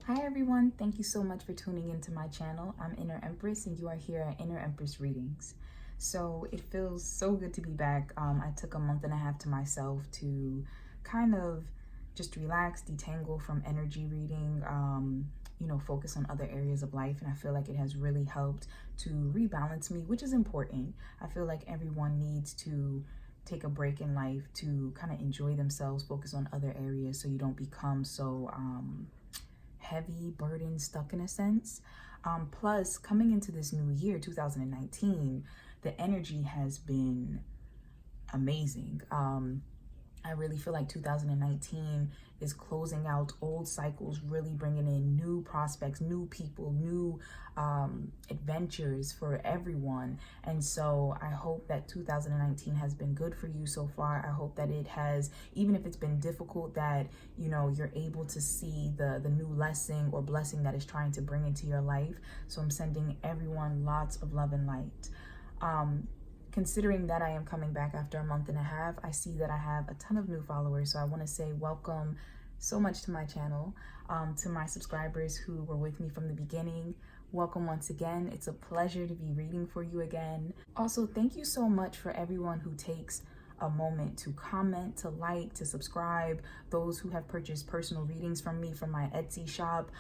Hi everyone, thank you so much for tuning into my channel. I'm Inner Empress and you are here at Inner Empress Readings. So it feels so good to be back. I took a month and a half to myself to kind of just relax, detangle from energy reading, focus on other areas of life. And I feel like it has really helped to rebalance me, which is important. I feel like everyone needs to take a break in life to kind of enjoy themselves, focus on other areas so you don't become so heavy, burdened, stuck in a sense. Plus, coming into this new year, 2019, the energy has been amazing. I really feel like 2019 is closing out old cycles, really bringing in new prospects, new people, new adventures for everyone. And so I hope that 2019 has been good for you so far. I hope that it has, even if it's been difficult, that you're able to see the new lesson or blessing that is trying to bring into your life. So I'm sending everyone lots of love and light. Considering that I am coming back after a month and a half, I see that I have a ton of new followers. So I want to say welcome so much to my channel. To my subscribers who were with me from the beginning, welcome once again. It's a pleasure to be reading for you again. Also, thank you so much for everyone who takes a moment to comment, to like, to subscribe, those who have purchased personal readings from me from my Etsy shop,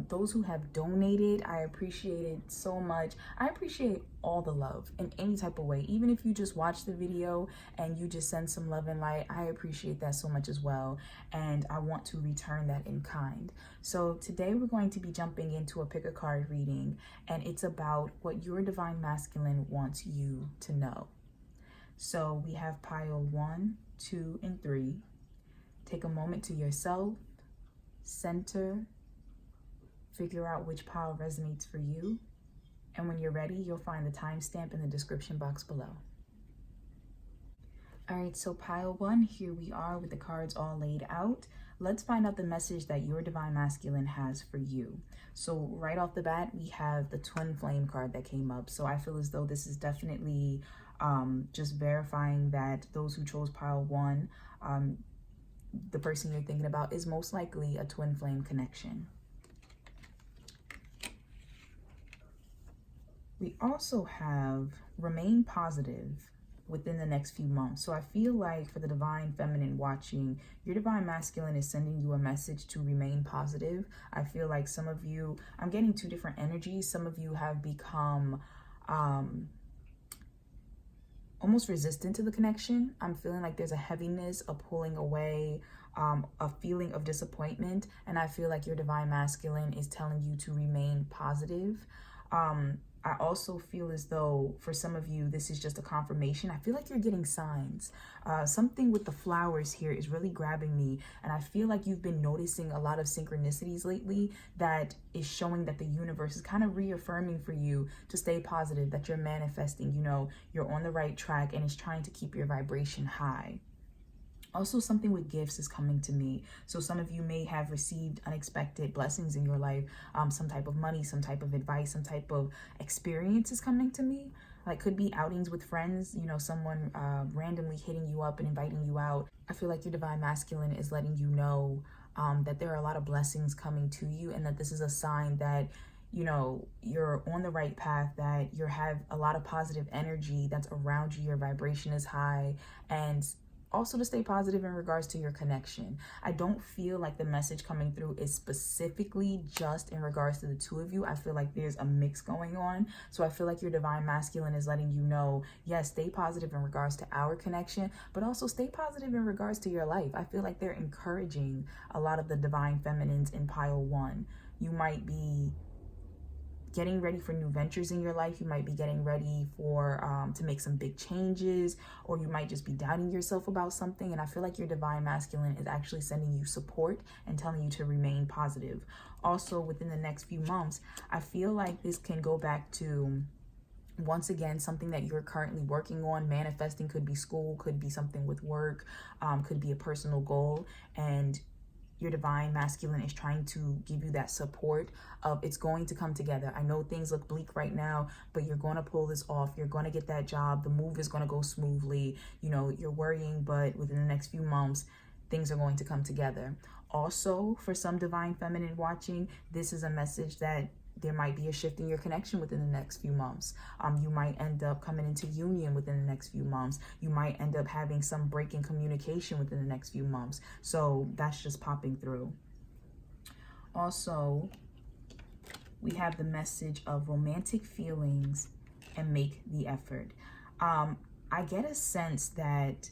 those who have donated. I appreciate it so much. I appreciate all the love in any type of way. Even if you just watch the video and you just send some love and light, I appreciate that so much as well. And I want to return that in kind. So today we're going to be jumping into a pick a card reading, and it's about what your divine masculine wants you to know. So we have pile 1, 2, and 3. Take a moment to yourself, center, figure out which pile resonates for you. And when you're ready, you'll find the timestamp in the description box below. All right, so pile 1, here we are with the cards all laid out. Let's find out the message that your divine masculine has for you. So right off the bat, we have the twin flame card that came up. So I feel as though this is definitely just verifying that those who chose pile 1, the person you're thinking about is most likely a twin flame connection. We also have remain positive within the next few months. So I feel like for the divine feminine watching, your divine masculine is sending you a message to remain positive. I feel like some of you, I'm getting two different energies. Some of you have become almost resistant to the connection. I'm feeling like there's a heaviness, a pulling away, a feeling of disappointment. And I feel like your divine masculine is telling you to remain positive. I also feel as though for some of you, this is just a confirmation. I feel like you're getting signs. Something with the flowers here is really grabbing me. And I feel like you've been noticing a lot of synchronicities lately that is showing that the universe is kind of reaffirming for you to stay positive, that you're manifesting, you're on the right track, and it's trying to keep your vibration high. Also, something with gifts is coming to me. So some of you may have received unexpected blessings in your life, some type of money, some type of advice, some type of experience is coming to me. Like could be outings with friends, someone randomly hitting you up and inviting you out. I feel like your divine masculine is letting you know that there are a lot of blessings coming to you, and that this is a sign that you're on the right path, that you have a lot of positive energy that's around you, your vibration is high, and also to stay positive in regards to your connection. I don't feel like the message coming through is specifically just in regards to the two of you. I feel like there's a mix going on. So I feel like your divine masculine is letting you know, yes, stay positive in regards to our connection, but also stay positive in regards to your life. I feel like they're encouraging a lot of the divine feminines in pile 1. You might be getting ready for new ventures in your life. You might be getting ready for to make some big changes, or you might just be doubting yourself about something. And I feel like your divine masculine is actually sending you support and telling you to remain positive. Also, within the next few months, I feel like this can go back to, once again, something that you're currently working on. Manifesting could be school, could be something with work, could be a personal goal. And your divine masculine is trying to give you that support of it's going to come together. I know things look bleak right now, but you're going to pull this off. You're going to get that job. The move is going to go smoothly. You're worrying, but within the next few months, things are going to come together. Also, for some divine feminine watching, this is a message that there might be a shift in your connection within the next few months. You might end up coming into union within the next few months. You might end up having some break in communication within the next few months. So that's just popping through. Also, we have the message of romantic feelings and make the effort. I get a sense that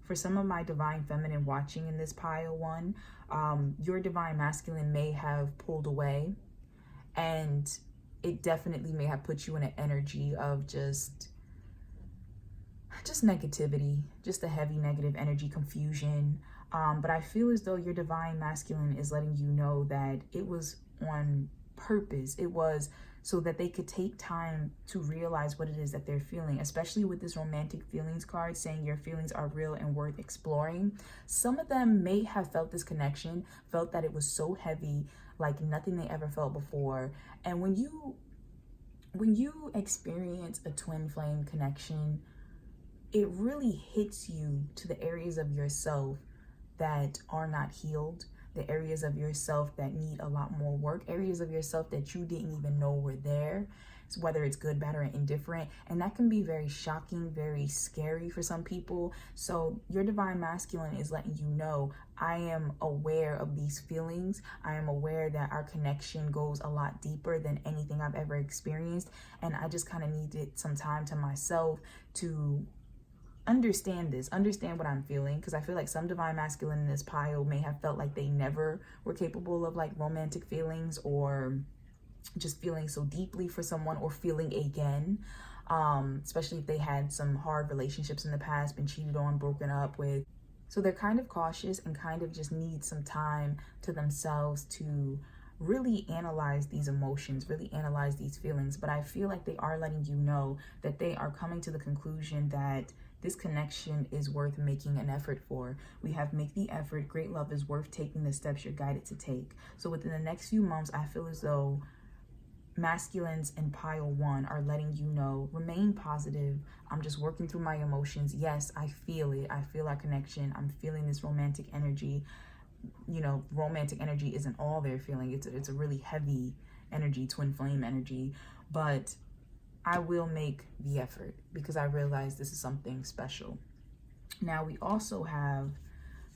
for some of my divine feminine watching in this pile one, your divine masculine may have pulled away, and it definitely may have put you in an energy of just negativity, just a heavy negative energy, confusion. But I feel as though your divine masculine is letting you know that it was on purpose. It was so that they could take time to realize what it is that they're feeling, especially with this romantic feelings card saying your feelings are real and worth exploring. Some of them may have felt this connection, felt that it was so heavy, like nothing they ever felt before. And when you experience a twin flame connection, it really hits you to the areas of yourself that are not healed, the areas of yourself that need a lot more work, areas of yourself that you didn't even know were there, whether it's good, bad, or indifferent. And that can be very shocking, very scary for some people. So your divine masculine is letting you know, I am aware of these feelings. I am aware that our connection goes a lot deeper than anything I've ever experienced. And I just kind of needed some time to myself to understand what I'm feeling, because I feel like some divine masculine in this pile may have felt like they never were capable of like romantic feelings, or just feeling so deeply for someone, or feeling again, especially if they had some hard relationships in the past, been cheated on, broken up with. So they're kind of cautious and kind of just need some time to themselves to really analyze these emotions, really analyze these feelings. But I feel like they are letting you know that they are coming to the conclusion that this connection is worth making an effort for. We have make the effort. Great love is worth taking the steps you're guided to take. So within the next few months, I feel as though masculines in pile one are letting you know, remain positive. I'm just working through my emotions. Yes, I feel it. I feel our connection. I'm feeling this romantic energy. You know, romantic energy isn't all they're feeling. It's a really heavy energy, twin flame energy. But I will make the effort because I realize this is something special. Now we also have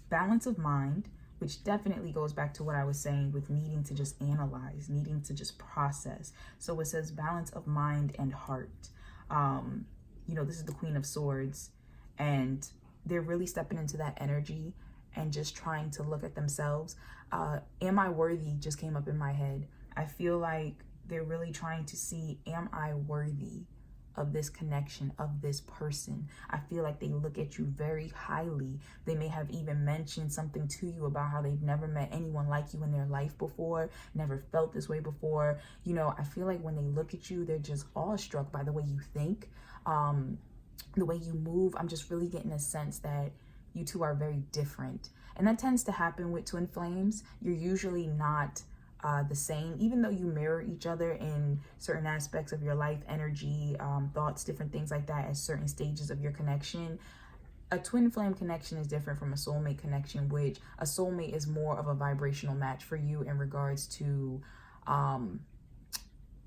balance of mind, which definitely goes back to what I was saying with needing to just analyze, needing to just process. So it says balance of mind and heart. You know, this is the Queen of Swords, and they're really stepping into that energy and just trying to look at themselves. Am I worthy just came up in my head. I feel like they're really trying to see, am I worthy of this connection, of this person? I feel like they look at you very highly. They may have even mentioned something to you about how they've never met anyone like you in their life before, never felt this way before. You know, I feel like when they look at you, they're just awestruck by the way you think, the way you move. I'm just really getting a sense that you two are very different. And that tends to happen with twin flames. You're usually not the same, even though you mirror each other in certain aspects of your life, energy, thoughts, different things like that at certain stages of your connection. A twin flame connection is different from a soulmate connection, which a soulmate is more of a vibrational match for you in regards to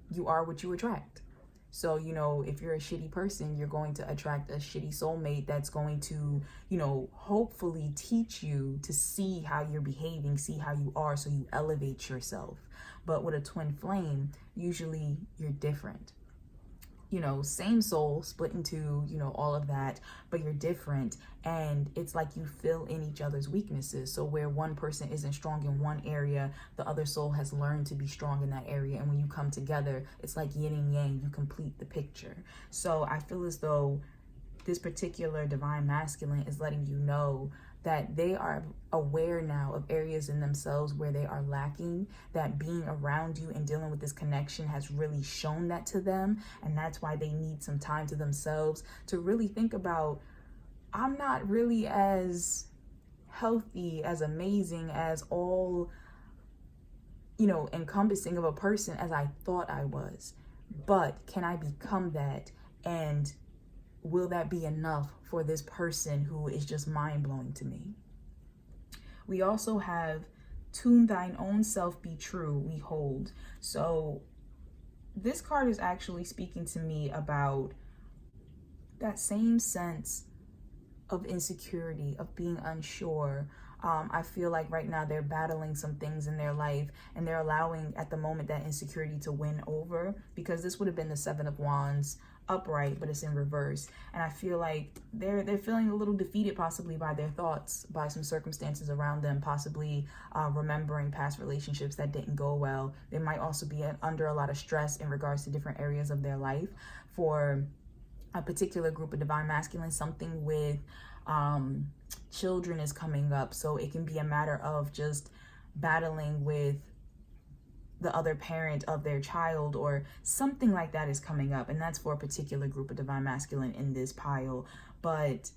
you are what you attract. So, you know, if you're a shitty person, you're going to attract a shitty soulmate that's going to, you know, hopefully teach you to see how you're behaving, see how you are, so you elevate yourself. But with a twin flame, usually you're different. You know, same soul, split into, you know, all of that, but you're different. And it's like you fill in each other's weaknesses. So where one person isn't strong in one area, the other soul has learned to be strong in that area. And when you come together, it's like yin and yang, you complete the picture. So I feel as though this particular divine masculine is letting you know that they are aware now of areas in themselves where they are lacking, that being around you and dealing with this connection has really shown that to them. And that's why they need some time to themselves to really think about, I'm not really as healthy, as amazing, as all, you know, encompassing of a person as I thought I was. But can I become that? And will that be enough for this person who is just mind-blowing to me? We also have To thine own self be true, we hold. So this card is actually speaking to me about that same sense of insecurity, of being unsure. I feel like right now they're battling some things in their life, and they're allowing at the moment that insecurity to win over, because this would have been the Seven of Wands upright, but it's in reverse. And I feel like they're feeling a little defeated, possibly by their thoughts, by some circumstances around them, possibly remembering past relationships that didn't go well. They might also be under a lot of stress in regards to different areas of their life. For a particular group of divine masculine, something with children is coming up, so it can be a matter of just battling with the other parent of their child, or something like that is coming up, and that's for a particular group of divine masculine in this pile. But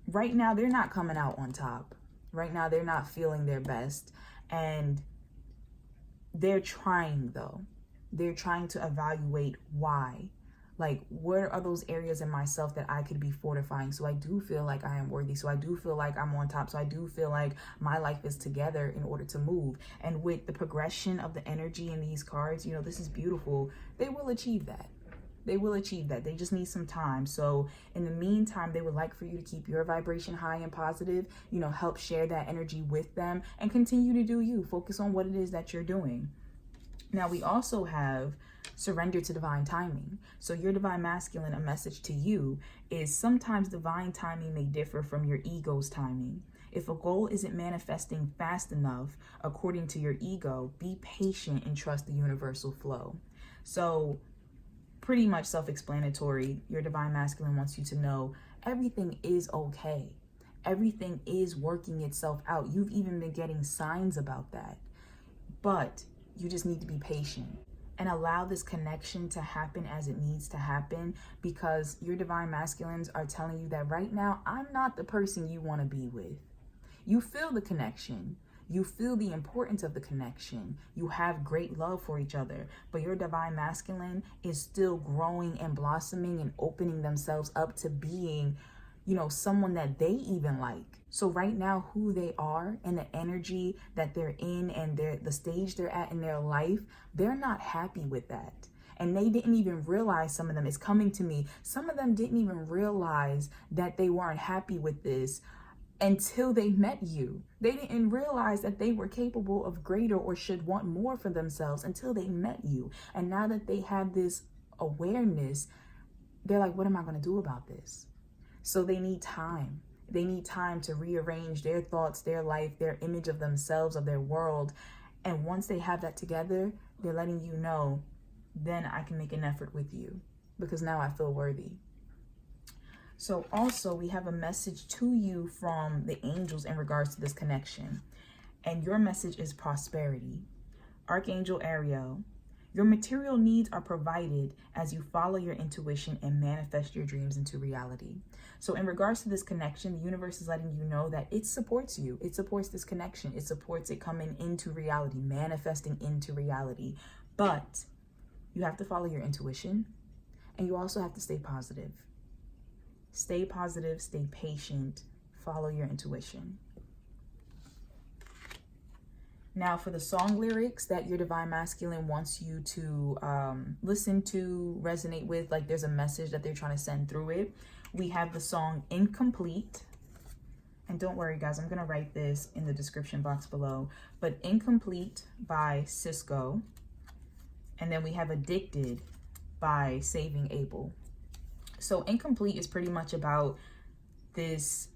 right now they're not coming out on top. Right now they're not feeling their best, and they're trying, though. They're trying to evaluate why. Like, where are those areas in myself that I could be fortifying, so I do feel like I am worthy, so I do feel like I'm on top, so I do feel like my life is together in order to move. And with the progression of the energy in these cards, you know, this is beautiful. They will achieve that. They will achieve that. They just need some time. So in the meantime, they would like for you to keep your vibration high and positive, you know, help share that energy with them, and continue to do you. Focus on what it is that you're doing. Now, we also have surrender to divine timing. So your divine masculine, a message to you is sometimes divine timing may differ from your ego's timing. If a goal isn't manifesting fast enough according to your ego, be patient and trust the universal flow. So pretty much self-explanatory. Your divine masculine wants you to know everything is okay. Everything is working itself out. You've even been getting signs about that. But you just need to be patient and allow this connection to happen as it needs to happen, because your divine masculines are telling you that right now, I'm not the person you want to be with. You feel the connection. You feel the importance of the connection. You have great love for each other, but your divine masculine is still growing and blossoming and opening themselves up to being, you know, someone that they even like. So right now, who they are and the energy that they're in and the stage they're at in their life, they're not happy with that. And they didn't even realize, some of them is coming to me, some of them didn't even realize that they weren't happy with this until they met you. They didn't realize that they were capable of greater or should want more for themselves until they met you. And now that they have this awareness, they're like, what am I going to do about this? So they need time. They need time to rearrange their thoughts, their life, their image of themselves, of their world. And once they have that together, they're letting you know, then I can make an effort with you, because now I feel worthy. So also we have a message to you from the angels in regards to this connection. And your message is prosperity. Archangel Ariel, your material needs are provided as you follow your intuition and manifest your dreams into reality. So in regards to this connection, the universe is letting you know that it supports you. It supports this connection. It supports it coming into reality, manifesting into reality. But you have to follow your intuition, and you also have to stay positive. Stay positive, stay patient, follow your intuition. Now, for the song lyrics that your divine masculine wants you to listen to, resonate with, like there's a message that they're trying to send through it, we have the song Incomplete. And don't worry, guys, I'm going to write this in the description box below. But Incomplete by Sisqo. And then we have Addicted by Saving Abel. So Incomplete is pretty much about this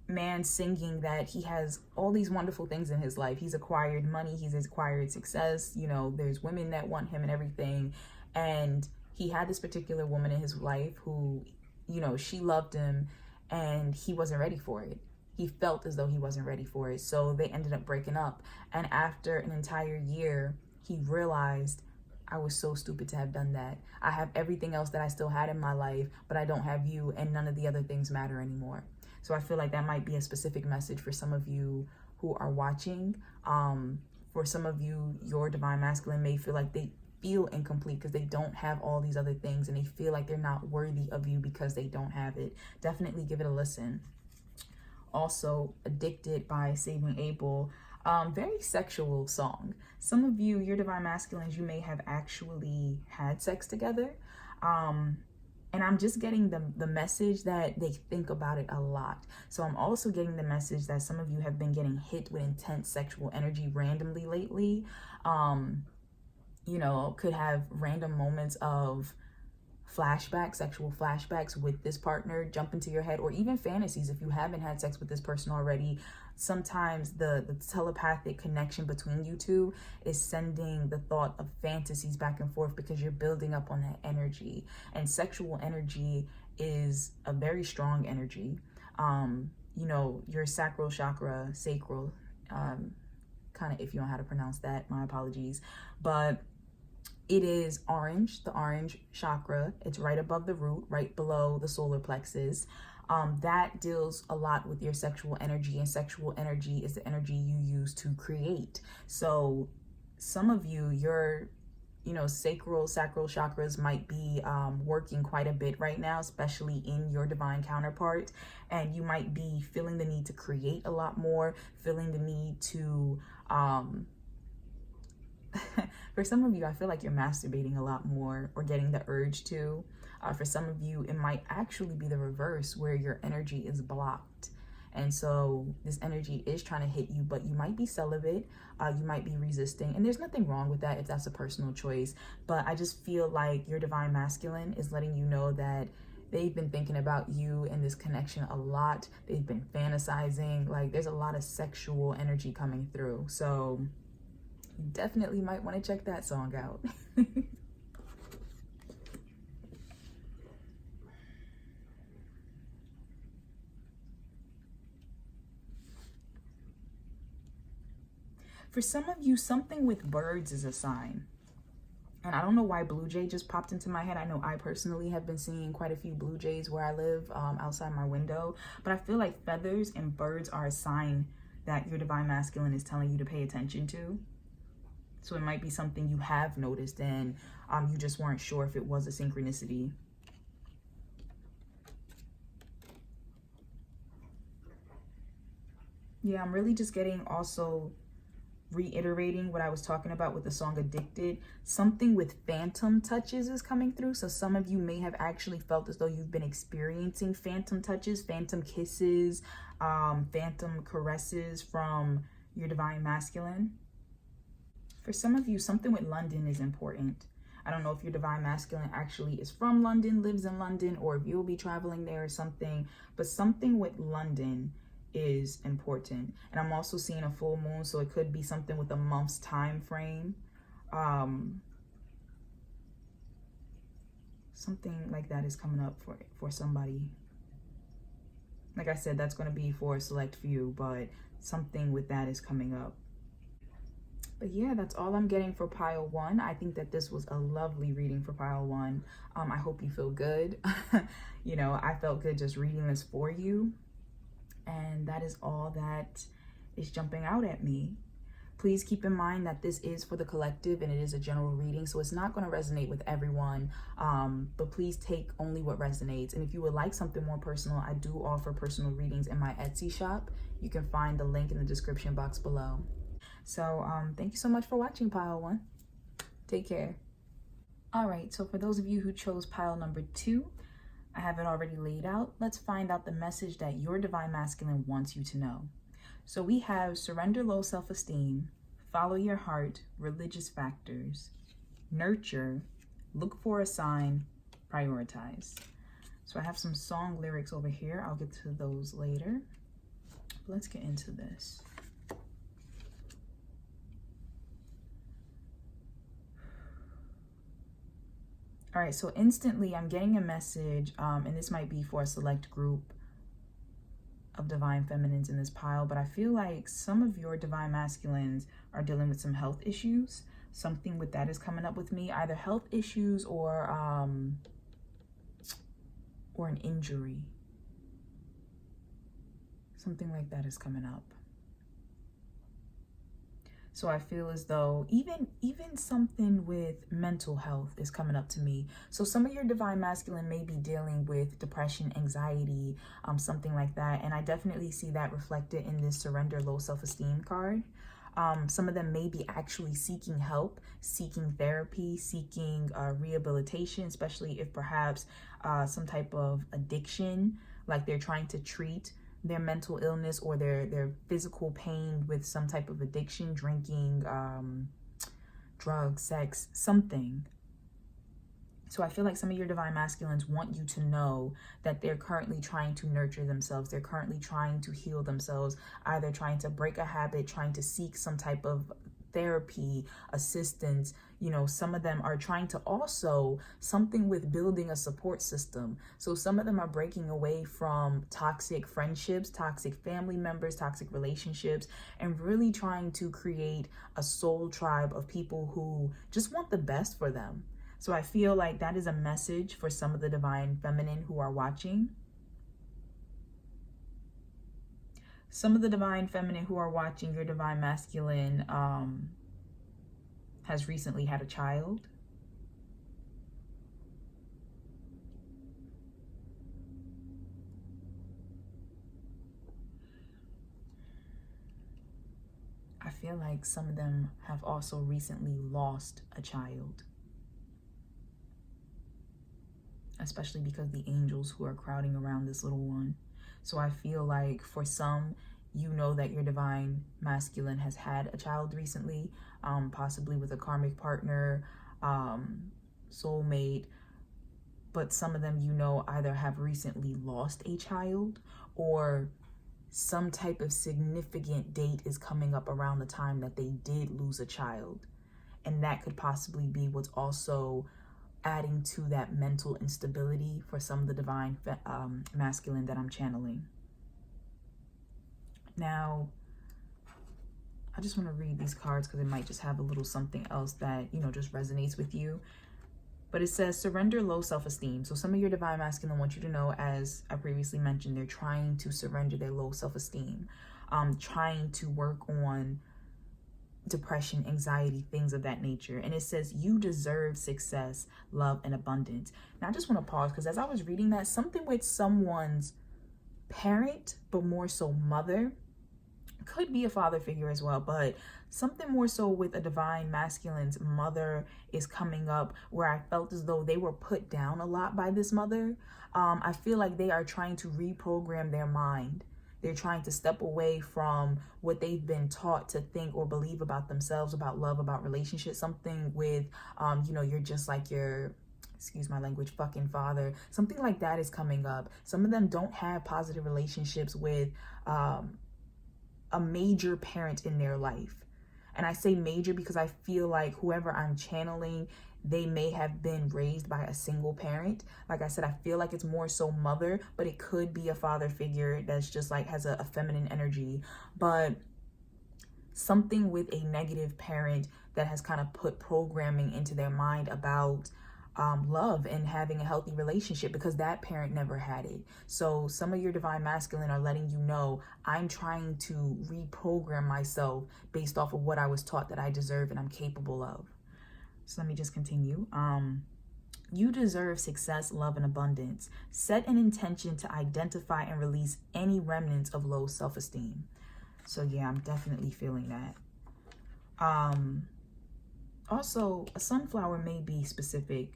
man singing that he has all these wonderful things in his life. He's acquired money, he's acquired success, you know, there's women that want him and everything. And he had this particular woman in his life who, you know, she loved him and he wasn't ready for it. He felt as though he wasn't ready for it. So they ended up breaking up. And after an entire year, he realized, I was so stupid to have done that. I have everything else that I still had in my life, but I don't have you, and none of the other things matter anymore. So I feel like that might be a specific message for some of you who are watching. For some of you, your divine masculine may feel like they feel incomplete because they don't have all these other things, and they feel like they're not worthy of you because they don't have it. Definitely give it a listen. Also, Addicted by Saving Abel. Very sexual song. Some of you, your divine masculines, you may have actually had sex together. And I'm just getting the message that they think about it a lot. So I'm also getting the message that some of you have been getting hit with intense sexual energy randomly lately. You know, could have random moments of flashbacks, sexual flashbacks with this partner jump into your head, or even fantasies if you haven't had sex with this person already. Sometimes the telepathic connection between you two is sending the thought of fantasies back and forth because you're building up on that energy. And sexual energy is a very strong energy. You know, your sacral chakra, sacral, kind of, if you know how to pronounce that, my apologies. But it is orange, the orange chakra. It's right above the root, right below the solar plexus. That deals a lot with your sexual energy, and sexual energy is the energy you use to create. So some of you, your, you know, sacral chakras might be working quite a bit right now, especially in your divine counterpart. And you might be feeling the need to create a lot more, feeling the need to, for some of you, I feel like you're masturbating a lot more or getting the urge to. For some of you, it might actually be the reverse, where your energy is blocked. And so this energy is trying to hit you, but you might be celibate, you might be resisting. And there's nothing wrong with that if that's a personal choice. But I just feel like your divine masculine is letting you know that they've been thinking about you and this connection a lot. They've been fantasizing. Like, there's a lot of sexual energy coming through. So you definitely might want to check that song out. For some of you, something with birds is a sign. And I don't know why blue jay just popped into my head. I know I personally have been seeing quite a few blue jays where I live, outside my window. But I feel like feathers and birds are a sign that your divine masculine is telling you to pay attention to. So it might be something you have noticed and you just weren't sure if it was a synchronicity. Yeah, I'm really just getting also reiterating what I was talking about with the song Addicted. Something with phantom touches is coming through. So some of you may have actually felt as though you've been experiencing phantom touches, phantom kisses, phantom caresses from your divine masculine. For some of you, something with London is important. I don't know if your divine masculine actually is from London, lives in London, or if you'll be traveling there or something, but something with London is important. And I'm also seeing a full moon, so it could be something with a month's time frame. Something like that is coming up for somebody. Like I said, that's going to be for a select few, but something with that is coming up. But yeah, that's all I'm getting for pile 1. I think that this was a lovely reading for pile 1. I hope you feel good. You know, I felt good just reading this for you. And that is all that is jumping out at me. Please keep in mind that this is for the collective and it is a general reading, so it's not going to resonate with everyone, but please take only what resonates. And if you would like something more personal, I do offer personal readings in my Etsy shop. You can find the link in the description box below. So thank you so much for watching pile 1. Take care. All right, so for those of you who chose pile number 2, I have it already laid out. Let's find out the message that your divine masculine wants you to know. So we have surrender low self-esteem, follow your heart, religious factors, nurture, look for a sign, prioritize. So I have some song lyrics over here. I'll get to those later. Let's get into this. All right, so instantly I'm getting a message, and this might be for a select group of divine feminines in this pile, but I feel like some of your divine masculines are dealing with some health issues. Something with that is coming up with me, either health issues or an injury. Something like that is coming up. So I feel as though even something with mental health is coming up to me. So some of your divine masculine may be dealing with depression, anxiety, something like that. And I definitely see that reflected in this surrender low self-esteem card. Some of them may be actually seeking help, seeking therapy, seeking rehabilitation, especially if perhaps some type of addiction, like they're trying to treat their mental illness or their physical pain with some type of addiction, drinking, drugs, sex, something. So I feel like some of your divine masculines want you to know that they're currently trying to nurture themselves. They're currently trying to heal themselves, either trying to break a habit, trying to seek some type of therapy, assistance. You know, some of them are trying to also something with building a support system. So some of them are breaking away from toxic friendships, toxic family members, toxic relationships, and really trying to create a soul tribe of people who just want the best for them. So I feel like that is a message for some of the divine feminine who are watching. Some of the divine feminine who are watching, your divine masculine has recently had a child. I feel like some of them have also recently lost a child, especially because the angels who are crowding around this little one. So I feel like for some, you know that your divine masculine has had a child recently, possibly with a karmic partner, soulmate, but some of them, you know, either have recently lost a child or some type of significant date is coming up around the time that they did lose a child. And that could possibly be what's also adding to that mental instability for some of the divine masculine that I'm channeling. Now, I just want to read these cards because it might just have a little something else that, you know, just resonates with you. But it says, surrender low self-esteem. So some of your divine masculine want you to know, as I previously mentioned, they're trying to surrender their low self-esteem, trying to work on depression, anxiety, things of that nature. And it says, you deserve success, love, and abundance. Now, I just want to pause because as I was reading that, something with someone's parent, but more so mother, could be a father figure as well, but something more so with a divine masculine's mother is coming up, where I felt as though they were put down a lot by this mother. I feel like they are trying to reprogram their mind. They're trying to step away from what they've been taught to think or believe about themselves, about love, about relationships. Something with, you know, you're just like your, excuse my language, fucking father. Something like that is coming up. Some of them don't have positive relationships with a major parent in their life. And I say major because I feel like whoever I'm channeling, they may have been raised by a single parent. Like I said, I feel like it's more so mother, but it could be a father figure that's just like has a feminine energy. But something with a negative parent that has kind of put programming into their mind about love and having a healthy relationship, because that parent never had it. So some of your divine masculine are letting you know, I'm trying to reprogram myself based off of what I was taught that I deserve and I'm capable of. So let me just continue. You deserve success, love, and abundance. Set an intention to identify and release any remnants of low self-esteem. So yeah, I'm definitely feeling that. Also, a sunflower may be specific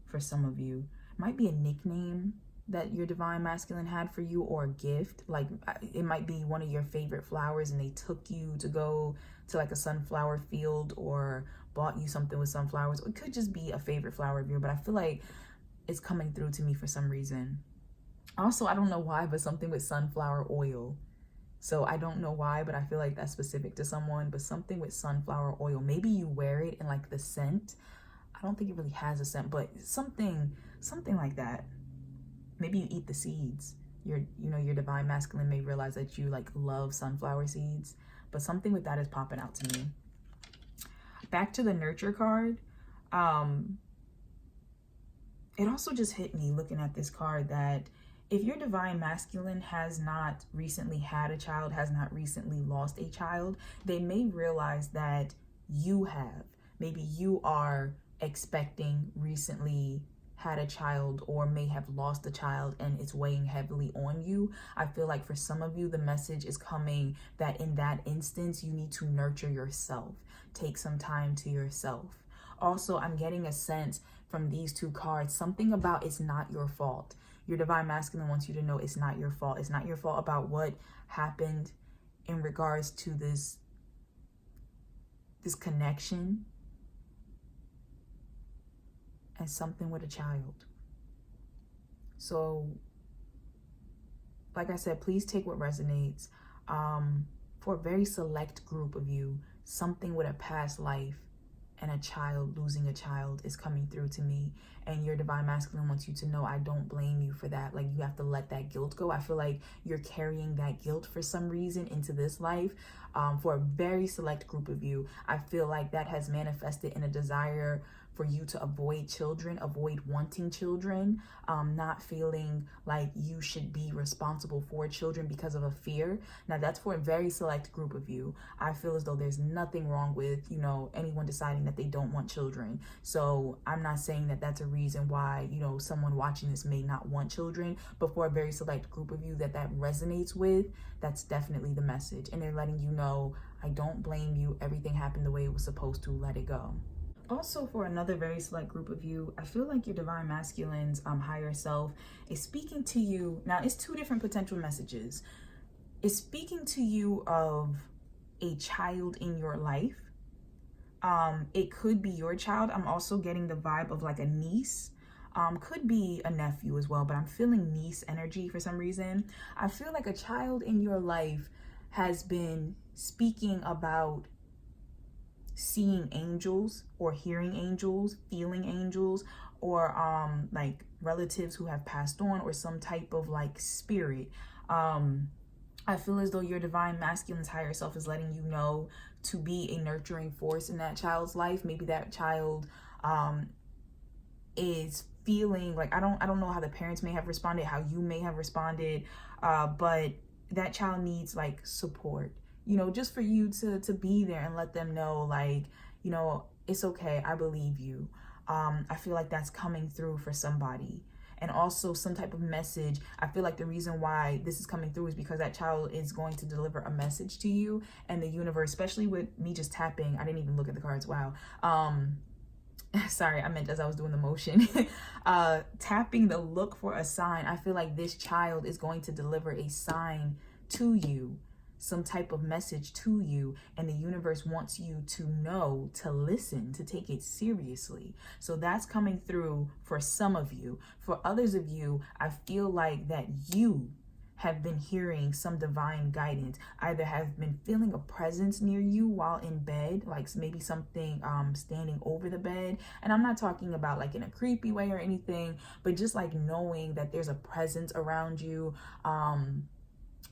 for some of you. It might be a nickname that your divine masculine had for you, or a gift. Like it might be one of your favorite flowers and they took you to go to like a sunflower field or bought you something with sunflowers. It could just be a favorite flower of yours, but I feel like it's coming through to me for some reason. Also, I don't know why, but something with sunflower oil. So I don't know why, but I feel like that's specific to someone, but something with sunflower oil. Maybe you wear it in like the scent. I don't think it really has a scent, but something like that. Maybe you eat the seeds. Your divine masculine may realize that you like love sunflower seeds, but something with that is popping out to me. Back to the nurture card. It also just hit me looking at this card that if your divine masculine has not recently had a child, has not recently lost a child, they may realize that you have. Maybe you are expecting, recently had a child or may have lost a child and it's weighing heavily on you. I feel like for some of you, the message is coming that in that instance, you need to nurture yourself. Take some time to yourself. Also, I'm getting a sense from these two cards, something about it's not your fault. Your divine masculine wants you to know it's not your fault. It's not your fault about what happened in regards to this connection and something with a child. So, like I said, please take what resonates. For a very select group of you, something with a past life and a child, losing a child, is coming through to me. And your divine masculine wants you to know, I don't blame you for that. Like, you have to let that guilt go. I feel like you're carrying that guilt for some reason into this life. For a very select group of you, I feel like that has manifested in a desire for you to avoid children, avoid wanting children, not feeling like you should be responsible for children because of a fear. Now, that's for a very select group of you. I feel as though there's nothing wrong with, anyone deciding that they don't want children. So I'm not saying that that's a reason why, someone watching this may not want children, but for a very select group of you that resonates with, that's definitely the message. And they're letting you know, I don't blame you. Everything happened the way it was supposed to. Let it go. Also, for another very select group of you, I feel like your divine masculine's higher self is speaking to you. Now, it's two different potential messages. It's speaking to you of a child in your life. It could be your child. I'm also getting the vibe of like a niece. Could be a nephew as well, but I'm feeling niece energy for some reason. I feel like a child in your life has been speaking about seeing angels or hearing angels, feeling angels, or like relatives who have passed on, or some type of like spirit. I feel as though your divine masculine's higher self is letting you know to be a nurturing force in that child's life. Maybe that child is feeling like, I don't know how the parents may have responded, how you may have responded, but that child needs like support. Just for you to be there and let them know, like, it's okay. I believe you. I feel like that's coming through for somebody. And also some type of message. I feel like the reason why this is coming through is because that child is going to deliver a message to you, and the universe, especially with me just tapping, I didn't even look at the cards. Wow. Sorry, I meant as I was doing the motion. Tapping the look for a sign. I feel like this child is going to deliver a sign to you, some type of message to you, and the universe wants you to know, to listen, to take it seriously. So that's coming through for some of you. For others of you, I feel like that you have been hearing some divine guidance, either have been feeling a presence near you while in bed, like maybe something standing over the bed. And I'm not talking about like in a creepy way or anything, but just like knowing that there's a presence around you.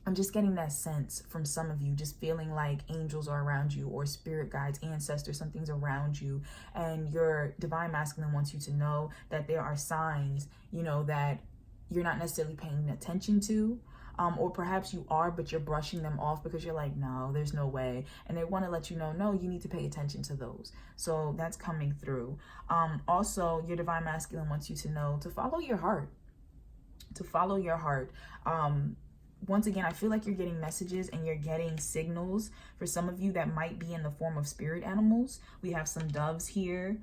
I'm just getting that sense from some of you, just feeling like angels are around you, or spirit guides, ancestors, something's around you. And your divine masculine wants you to know that there are signs, that you're not necessarily paying attention to. Or perhaps you are, but you're brushing them off because you're like, no, there's no way. And they want to let you know, no, you need to pay attention to those. So that's coming through. Also, your divine masculine wants you to know to follow your heart. To follow your heart. Once again, I feel like you're getting messages and you're getting signals for some of you that might be in the form of spirit animals. We have some doves here.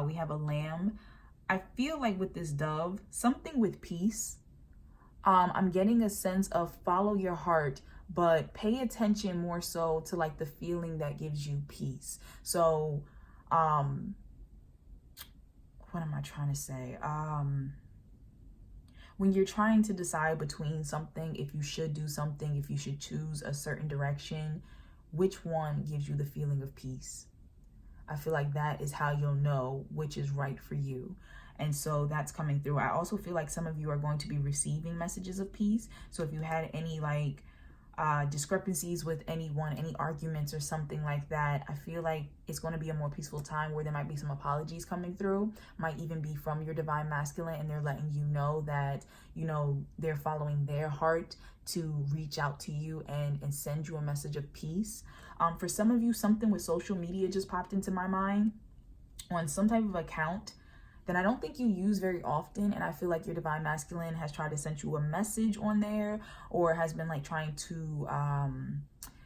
We have a lamb. I feel like with this dove, something with peace. I'm getting a sense of follow your heart, but pay attention more so to like the feeling that gives you peace. So, what am I trying to say? When you're trying to decide between something, if you should do something, if you should choose a certain direction, which one gives you the feeling of peace? I feel like that is how you'll know which is right for you. And so that's coming through. I also feel like some of you are going to be receiving messages of peace. So if you had any like discrepancies with anyone, any arguments or something like that, I feel like it's going to be a more peaceful time where there might be some apologies coming through, might even be from your divine masculine, and they're letting you know that, they're following their heart to reach out to you and send you a message of peace. For some of you, something with social media just popped into my mind, on some type of account that I don't think you use very often. And I feel like your divine masculine has tried to send you a message on there, or has been like trying to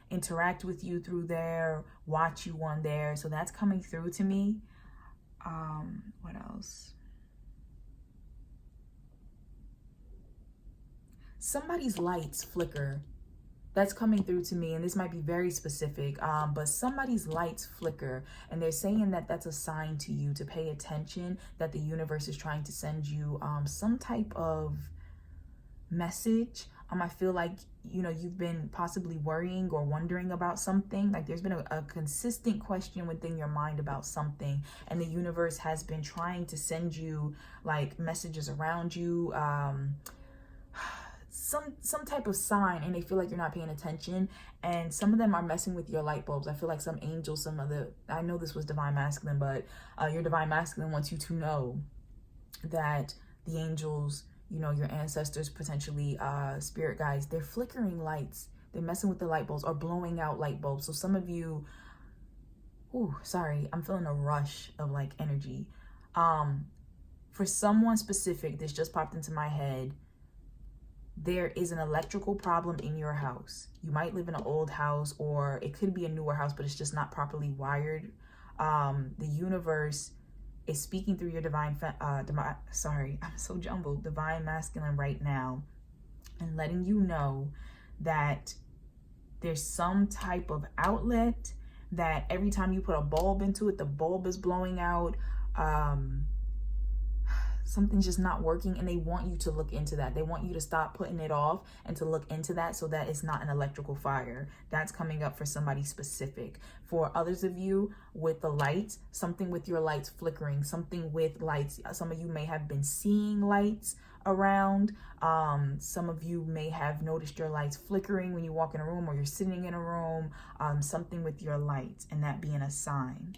interact with you through there, watch you on there. So that's coming through to me. What else? Somebody's lights flicker. That's coming through to me, and this might be very specific, but somebody's lights flicker, and they're saying that that's a sign to you to pay attention, that the universe is trying to send you some type of message. I feel like, you know, you've been possibly worrying or wondering about something. Like there's been a consistent question within your mind about something, and the universe has been trying to send you like messages around you, some type of sign, and they feel like you're not paying attention. And some of them are messing with your light bulbs. I feel like some angels, I know this was divine masculine, but your divine masculine wants you to know that the angels, you know, your ancestors, potentially spirit guides, they're flickering lights. They're messing with the light bulbs or blowing out light bulbs. So some of you, sorry, I'm feeling a rush of like energy. For someone specific, this just popped into my head. There is an electrical problem in your house. You might live in an old house, or it could be a newer house, but it's just not properly wired. The universe is speaking through your divine masculine right now, and letting you know that there's some type of outlet that every time you put a bulb into it, the bulb is blowing out. Something's just not working, and they want you to look into that. They want you to stop putting it off and to look into that, so that it's not an electrical fire. That's coming up for somebody specific. For others of you with the lights, something with your lights flickering, something with lights. Some of you may have been seeing lights around. Some of you may have noticed your lights flickering when you walk in a room, or you're sitting in a room, something with your lights, and that being a sign.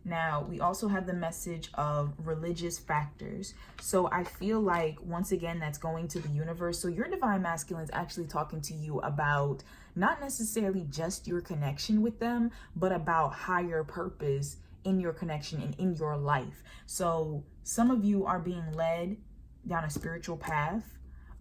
Now, we also have the message of religious factors. So I feel like, once again, that's going to the universe. So your divine masculine is actually talking to you about not necessarily just your connection with them, but about higher purpose in your connection and in your life. So some of you are being led down a spiritual path.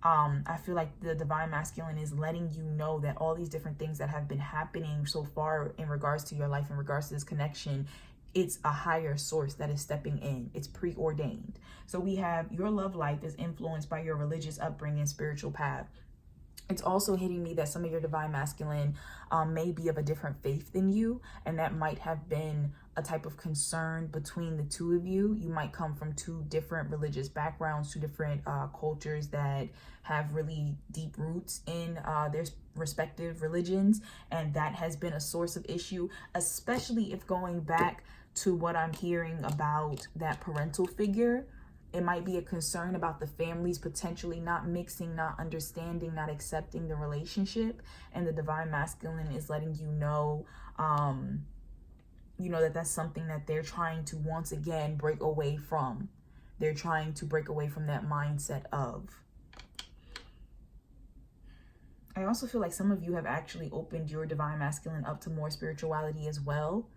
I feel like the divine masculine is letting you know that all these different things that have been happening so far in regards to your life, in regards to this connection, it's a higher source that is stepping in. It's preordained. So we have your love life is influenced by your religious upbringing and spiritual path. It's also hitting me that some of your divine masculine may be of a different faith than you, and that might have been a type of concern between the two of you. You might come from two different religious backgrounds, two different cultures that have really deep roots in their respective religions, and that has been a source of issue, especially if going back to what I'm hearing about that parental figure. It might be a concern about the families potentially not mixing, not understanding, not accepting the relationship. And the divine masculine is letting you know, that that's something that they're trying to once again break away from. They're trying to break away from that mindset of. I also feel like some of you have actually opened your divine masculine up to more spirituality as well.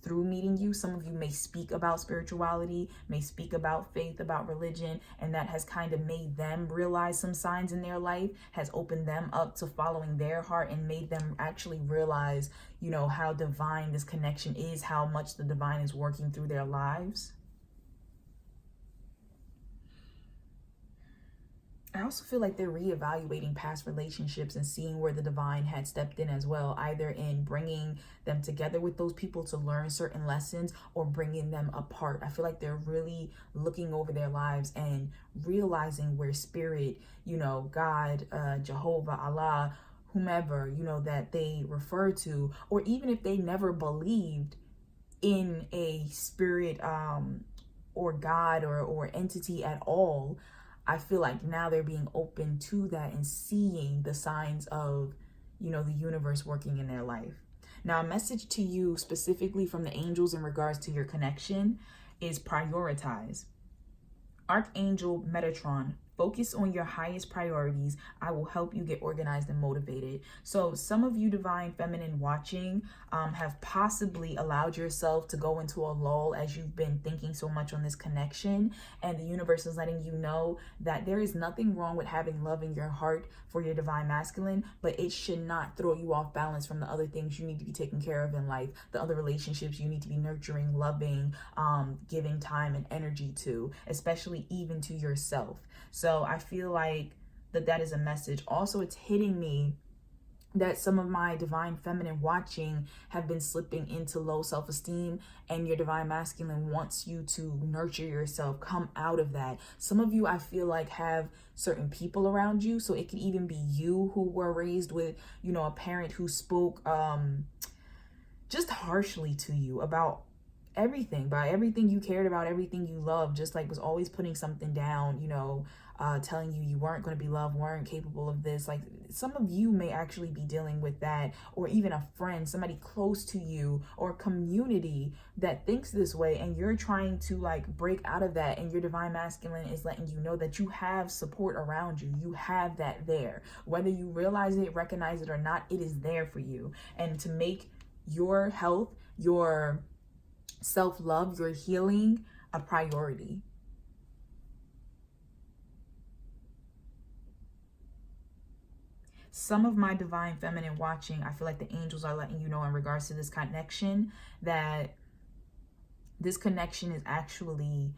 Through meeting you, some of you may speak about spirituality, may speak about faith, about religion, and that has kind of made them realize some signs in their life, has opened them up to following their heart, and made them actually realize, how divine this connection is, how much the divine is working through their lives. I also feel like they're reevaluating past relationships and seeing where the divine had stepped in as well, either in bringing them together with those people to learn certain lessons or bringing them apart. I feel like they're really looking over their lives and realizing where spirit, God, Jehovah, Allah, whomever, that they refer to, or even if they never believed in a spirit or God or entity at all, I feel like now they're being open to that and seeing the signs of, the universe working in their life. Now, a message to you specifically from the angels in regards to your connection is prioritize. Archangel Metatron Focus on your highest priorities. I will help you get organized and motivated. So some of you divine feminine watching have possibly allowed yourself to go into a lull as you've been thinking so much on this connection. And the universe is letting you know that there is nothing wrong with having love in your heart for your divine masculine, but it should not throw you off balance from the other things you need to be taking care of in life, the other relationships you need to be nurturing, loving, giving time and energy to, especially even to yourself. So I feel like that is a message. Also, it's hitting me that some of my divine feminine watching have been slipping into low self-esteem, and your divine masculine wants you to nurture yourself, come out of that. Some of you, I feel like, have certain people around you. So it could even be you who were raised with, you know, a parent who spoke just harshly to you about everything you cared about, everything you loved, just like was always putting something down, you know, telling you weren't going to be loved, weren't capable of this. Like, some of you may actually be dealing with that, or even a friend, somebody close to you, or community that thinks this way, and you're trying to like break out of that, and your divine masculine is letting you know that you have support around you. You have that there. Whether you realize it, recognize it or not, it is there for you. And to make your health, your self-love, your healing a priority. Some of my divine feminine watching, I feel like the angels are letting you know in regards to this connection, that this connection is actually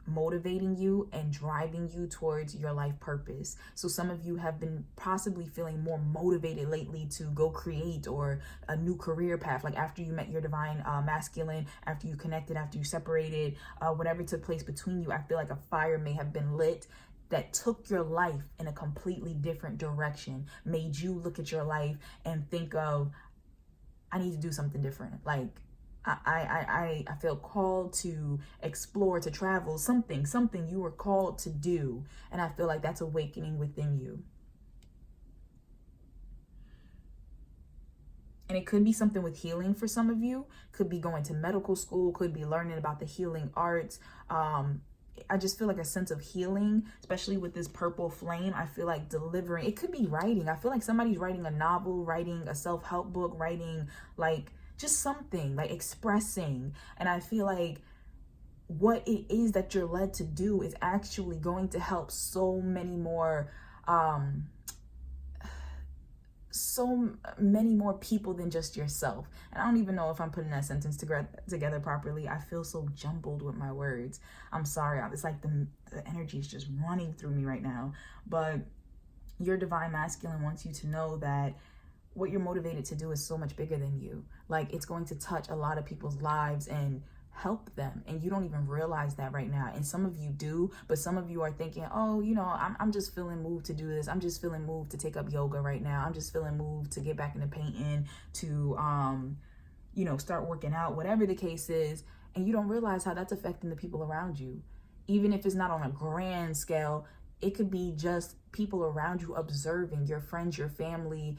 motivating you and driving you towards your life purpose. So some of you have been possibly feeling more motivated lately to go create or a new career path. Like after you met your divine masculine, after you connected, after you separated, whatever took place between you, I feel like a fire may have been lit that took your life in a completely different direction, made you look at your life and think of, I need to do something different. Like, I feel called to explore, to travel, something you were called to do. And I feel like that's awakening within you. And it could be something with healing for some of you. Could be going to medical school, could be learning about the healing arts. I just feel like a sense of healing, especially with this purple flame. I feel like delivering. It could be writing. I feel like somebody's writing a novel, writing a self-help book, writing like just something, like expressing. And I feel like what it is that you're led to do is actually going to help so many more people than just yourself. And I don't even know if I'm putting that sentence together properly. I feel so jumbled with my words. I'm sorry. It's like the energy is just running through me right now. But your divine masculine wants you to know that what you're motivated to do is so much bigger than you. Like, it's going to touch a lot of people's lives and help them, and you don't even realize that right now. And some of you do, but some of you are thinking, oh, you know, I'm just feeling moved to do this. I'm just feeling moved to take up yoga right now. I'm just feeling moved to get back into painting, to you know, start working out, whatever the case is. And you don't realize how that's affecting the people around you. Even if it's not on a grand scale, it could be just people around you observing, your friends, your family,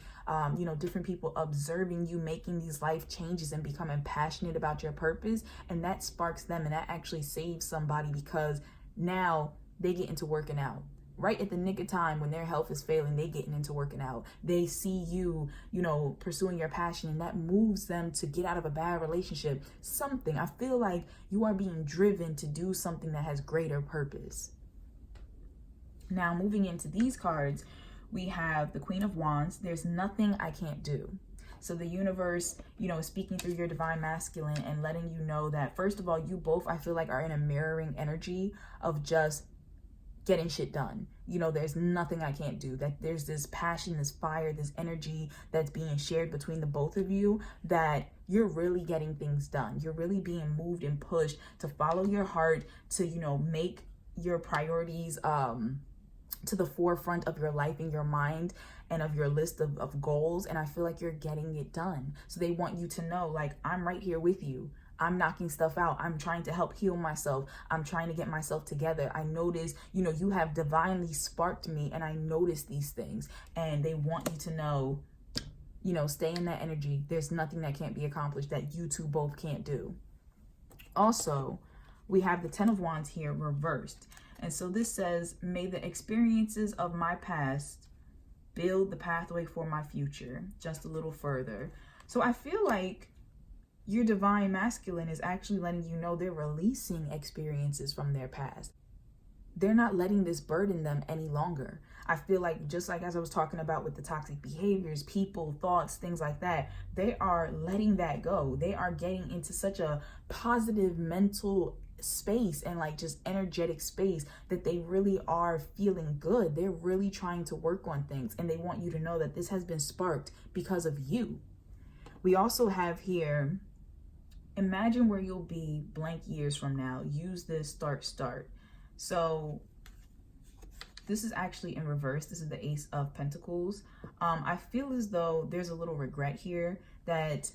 you know, different people observing you making these life changes and becoming passionate about your purpose. And that sparks them, and that actually saves somebody, because now they get into working out. Right at the nick of time when their health is failing, they getting into working out. They see you, you know, pursuing your passion, and that moves them to get out of a bad relationship. Something. I feel like you are being driven to do something that has greater purpose. Now, moving into these cards, we have the Queen of Wands. There's nothing I can't do. So the universe, you know, is speaking through your divine masculine and letting you know that, first of all, you both, I feel like, are in a mirroring energy of just getting shit done. You know, there's nothing I can't do. That there's this passion, this fire, this energy that's being shared between the both of you, that you're really getting things done. You're really being moved and pushed to follow your heart, to, you know, make your priorities to the forefront of your life and your mind and of your list of goals. And I feel like you're getting it done. So they want you to know, like, I'm right here with you. I'm knocking stuff out. I'm trying to help heal myself. I'm trying to get myself together. I notice, you know, you have divinely sparked me, and I notice these things. And they want you to know, you know, stay in that energy. There's nothing that can't be accomplished that you two both can't do. Also, we have the Ten of Wands here reversed. And so this says, may the experiences of my past build the pathway for my future. Just a little further. So I feel like your divine masculine is actually letting you know they're releasing experiences from their past. They're not letting this burden them any longer. I feel like, just like as I was talking about with the toxic behaviors, people, thoughts, things like that, they are letting that go. They are getting into such a positive mental space and like just energetic space that they really are feeling good. They're really trying to work on things, and they want you to know that this has been sparked because of you. We also have here, imagine where you'll be blank years from now. Use this start. So this is actually in reverse. This is the Ace of Pentacles. I feel as though there's a little regret here that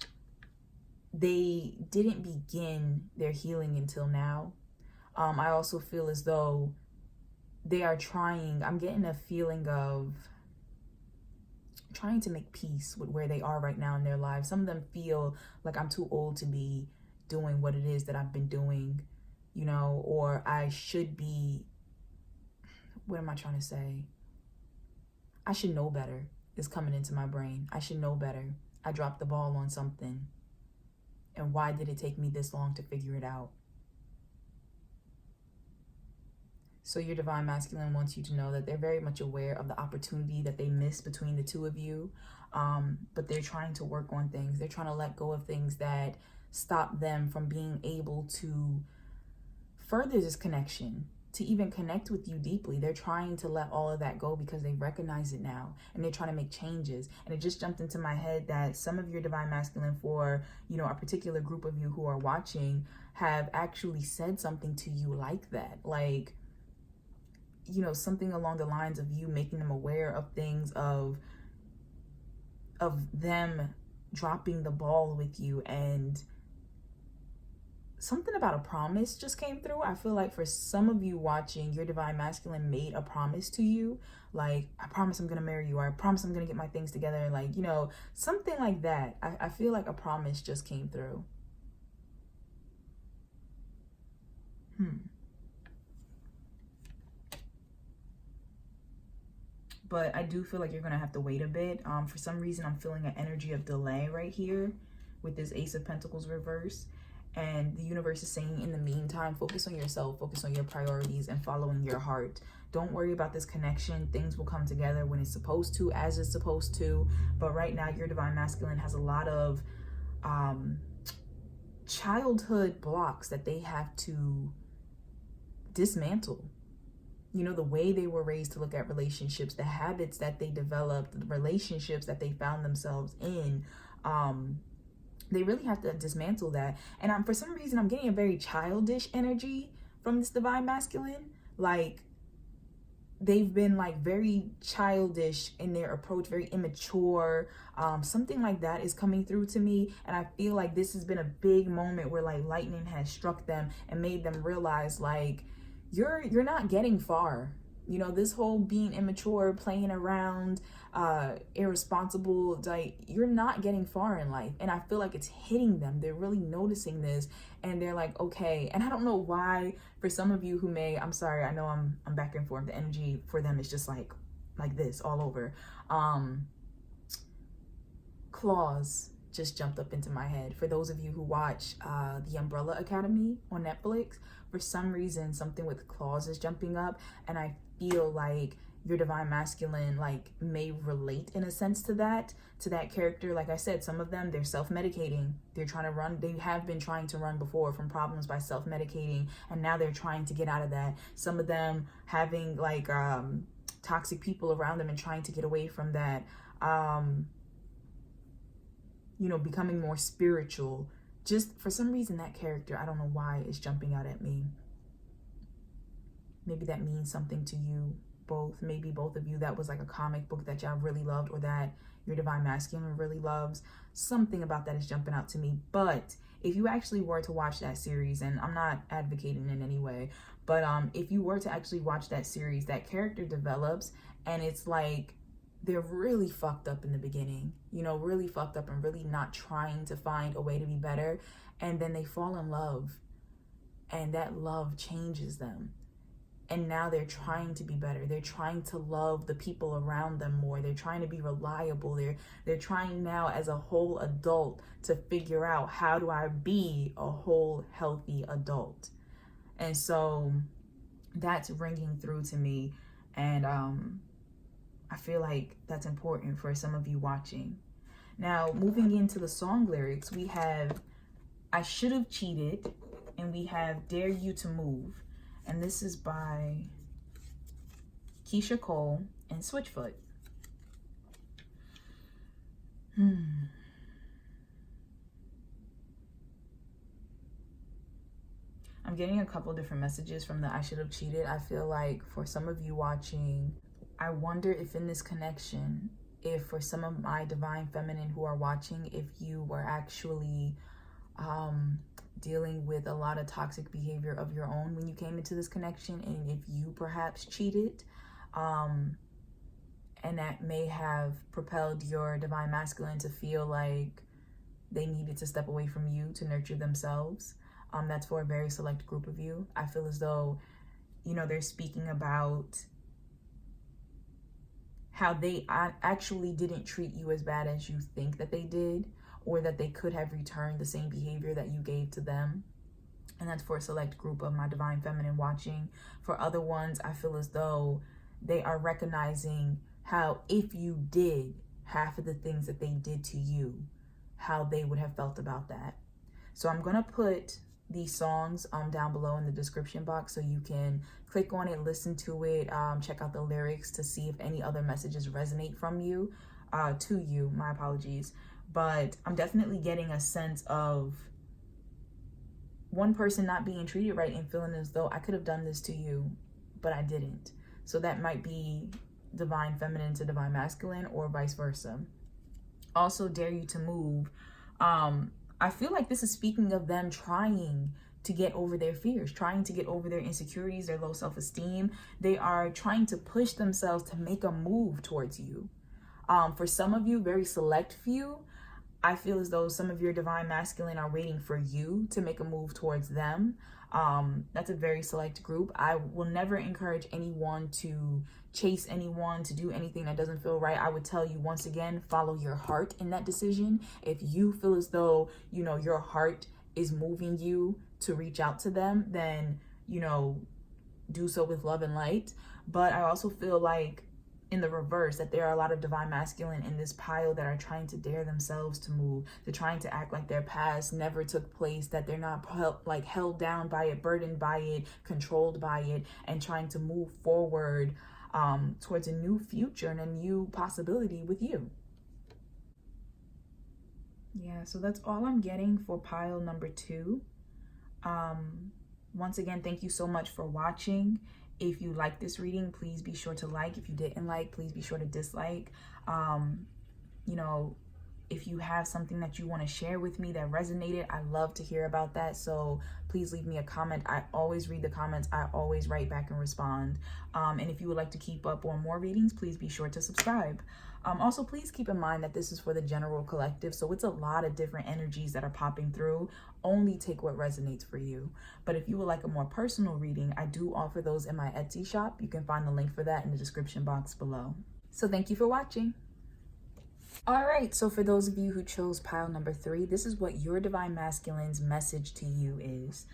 they didn't begin their healing until now. I also feel as though they are trying, I'm getting a feeling of trying to make peace with where they are right now in their lives. Some of them feel like I'm too old to be doing what it is that I've been doing, you know, or I should be, what am I trying to say? I should know better is coming into my brain. I should know better. I dropped the ball on something. And why did it take me this long to figure it out? So your divine masculine wants you to know that they're very much aware of the opportunity that they missed between the two of you. But they're trying to work on things. They're trying to let go of things that stop them from being able to further this connection, to even connect with you deeply. They're trying to let all of that go because they recognize it now, and they're trying to make changes. And it just jumped into my head that some of your divine masculine, for, you know, a particular group of you who are watching, have actually said something to you like that. Like, you know, something along the lines of you making them aware of things, of them dropping the ball with you. And something about a promise just came through. I feel like for some of you watching, your divine masculine made a promise to you. Like, I promise I'm going to marry you, or I promise I'm going to get my things together. Like, you know, something like that. I feel like a promise just came through. But I do feel like you're going to have to wait a bit. For some reason, I'm feeling an energy of delay right here with this Ace of Pentacles reverse. And the universe is saying, in the meantime, focus on yourself, focus on your priorities, and following your heart. Don't worry about this connection. Things will come together when it's supposed to, as it's supposed to. But right now, your divine masculine has a lot of childhood blocks that they have to dismantle. You know, the way they were raised to look at relationships, the habits that they developed, the relationships that they found themselves in. They really have to dismantle that. And for some reason, I'm getting a very childish energy from this divine masculine. Like, they've been like very childish in their approach, very immature. Something like that is coming through to me. And I feel like this has been a big moment where like lightning has struck them and made them realize, like, you're not getting far. You know, this whole being immature, playing around, irresponsible, like, you're not getting far in life. And I feel like it's hitting them. They're really noticing this, and they're like, okay. And I don't know why, for some of you who may, I'm sorry, I know I'm back and forth. The energy for them is just like this all over. Claws just jumped up into my head. For those of you who watch the Umbrella Academy on Netflix, for some reason, something with claws is jumping up, and I feel like your divine masculine like may relate in a sense to that character. Like I said, some of them, they're self-medicating. They're trying to run. They have been trying to run before from problems by self-medicating, and now they're trying to get out of that. Some of them having like toxic people around them and trying to get away from that. You know, becoming more spiritual. Just for some reason, that character, I don't know why, is jumping out at me. Maybe that means something to you both. Maybe both of you, that was like a comic book that y'all really loved, or that your divine masculine really loves. Something about that is jumping out to me. But if you actually were to watch that series, and I'm not advocating in any way, but if you were to actually watch that series, that character develops, and it's like they're really fucked up in the beginning, you know, really fucked up and really not trying to find a way to be better. And then they fall in love, and that love changes them. And now they're trying to be better. They're trying to love the people around them more. They're trying to be reliable. They're trying now as a whole adult to figure out, how do I be a whole healthy adult? And so that's ringing through to me. And I feel like that's important for some of you watching. Now, moving into the song lyrics, we have I Should Have Cheated, and we have Dare You to Move. And this is by Keyshia and Switchfoot. I'm getting a couple different messages from the I Should Have Cheated. I feel like for some of you watching, I wonder if in this connection, if for some of my divine feminine who are watching, if you were actually dealing with a lot of toxic behavior of your own when you came into this connection, and if you perhaps cheated, and that may have propelled your divine masculine to feel like they needed to step away from you to nurture themselves. That's for a very select group of you. I feel as though, you know, they're speaking about how they actually didn't treat you as bad as you think that they did, or that they could have returned the same behavior that you gave to them. And that's for a select group of my divine feminine watching. For other ones, I feel as though they are recognizing how if you did half of the things that they did to you, how they would have felt about that. So I'm gonna put these songs down below in the description box, so you can click on it, listen to it, check out the lyrics to see if any other messages resonate from you, to you, my apologies. But I'm definitely getting a sense of one person not being treated right and feeling as though I could have done this to you, but I didn't. So that might be divine feminine to divine masculine, or vice versa. Also, Dare You to Move. I feel like this is speaking of them trying to get over their fears, trying to get over their insecurities, their low self-esteem. They are trying to push themselves to make a move towards you. For some of you, very select few, I feel as though some of your divine masculine are waiting for you to make a move towards them. That's a very select group. I will never encourage anyone to chase anyone, to do anything that doesn't feel right. I would tell you once again, follow your heart in that decision. If you feel as though, you know, your heart is moving you to reach out to them, then, you know, do so with love and light. But I also feel like in the reverse, that there are a lot of divine masculine in this pile that are trying to dare themselves to move. They're trying to act like their past never took place, that they're not held down by it, burdened by it, controlled by it, and trying to move forward towards a new future and a new possibility with you. Yeah, so that's all I'm getting for pile number 2. Once again, thank you so much for watching. If you like this reading, please be sure to like. If you didn't like, please be sure to dislike. You know, if you have something that you want to share with me that resonated, I love to hear about that. So please leave me a comment. I always read the comments. I always write back and respond. And if you would like to keep up on more readings, please be sure to subscribe. Also, please keep in mind that this is for the general collective, so it's a lot of different energies that are popping through. Only take what resonates for you. But if you would like a more personal reading, I do offer those in my Etsy shop. You can find the link for that in the description box below. So thank you for watching. All right, so for those of you who chose pile number 3, this is what your divine masculine's message to you is.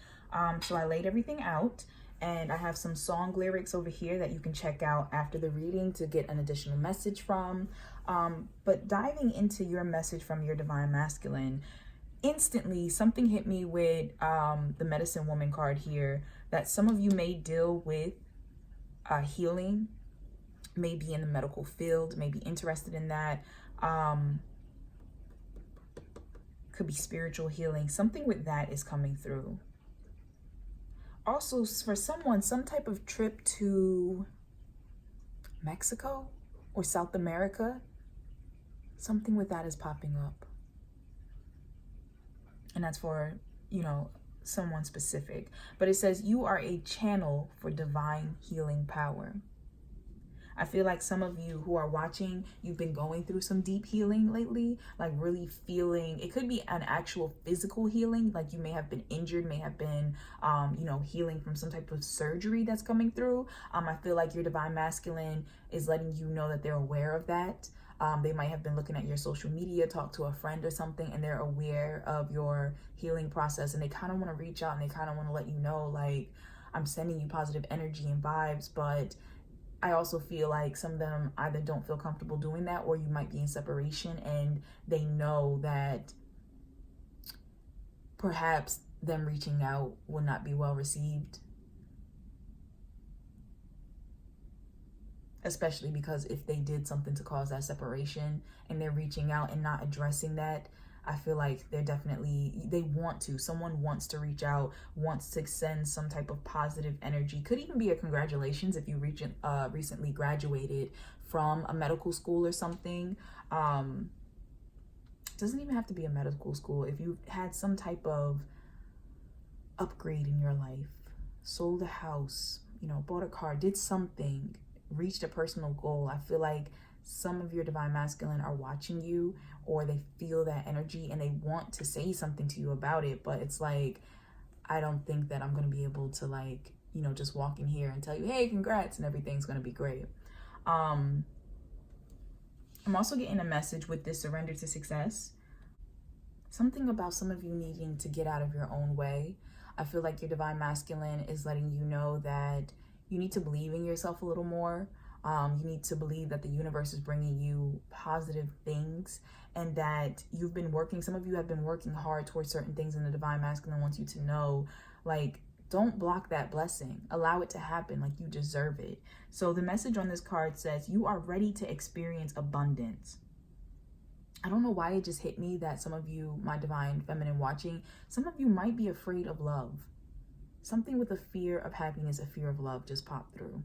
So I laid everything out, and I have some song lyrics over here that you can check out after the reading to get an additional message from. But diving into your message from your divine masculine, instantly something hit me with the medicine woman card here, that some of you may deal with healing, maybe in the medical field, may be interested in that. Could be spiritual healing. Something with that is coming through. Also, for someone, some type of trip to Mexico or South America, something with that is popping up. And that's for, you know, someone specific. But it says you are a channel for divine healing power. I feel like some of you who are watching, you've been going through some deep healing lately, like really feeling, it could be an actual physical healing, like you may have been injured, may have been, healing from some type of surgery that's coming through. I feel like your divine masculine is letting you know that they're aware of that. They might have been looking at your social media, talk to a friend or something, and they're aware of your healing process, and they kind of want to reach out and they kind of want to let you know, like, I'm sending you positive energy and vibes. But I also feel like some of them either don't feel comfortable doing that, or you might be in separation and they know that perhaps them reaching out will not be well received. Especially because if they did something to cause that separation and they're reaching out and not addressing that, I feel like someone wants to reach out, wants to send some type of positive energy. Could even be a congratulations if you recently graduated from a medical school or something. Doesn't even have to be a medical school. If you had some type of upgrade in your life, sold a house, bought a car, did something, reached a personal goal, I feel like some of your divine masculine are watching you, or they feel that energy and they want to say something to you about it. But it's like, I don't think that I'm going to be able to just walk in here and tell you, hey, congrats, and everything's going to be great. I'm also getting a message with this surrender to success. Something about some of you needing to get out of your own way. I feel like your divine masculine is letting you know that you need to believe in yourself a little more. You need to believe that the universe is bringing you positive things, and that some of you have been working hard towards certain things, and the divine masculine wants you to know, like, don't block that blessing. Allow it to happen, like you deserve it. So the message on this card says you are ready to experience abundance. I don't know why it just hit me that some of you, my divine feminine watching, some of you might be afraid of love. Something with a fear of happiness, a fear of love just popped through.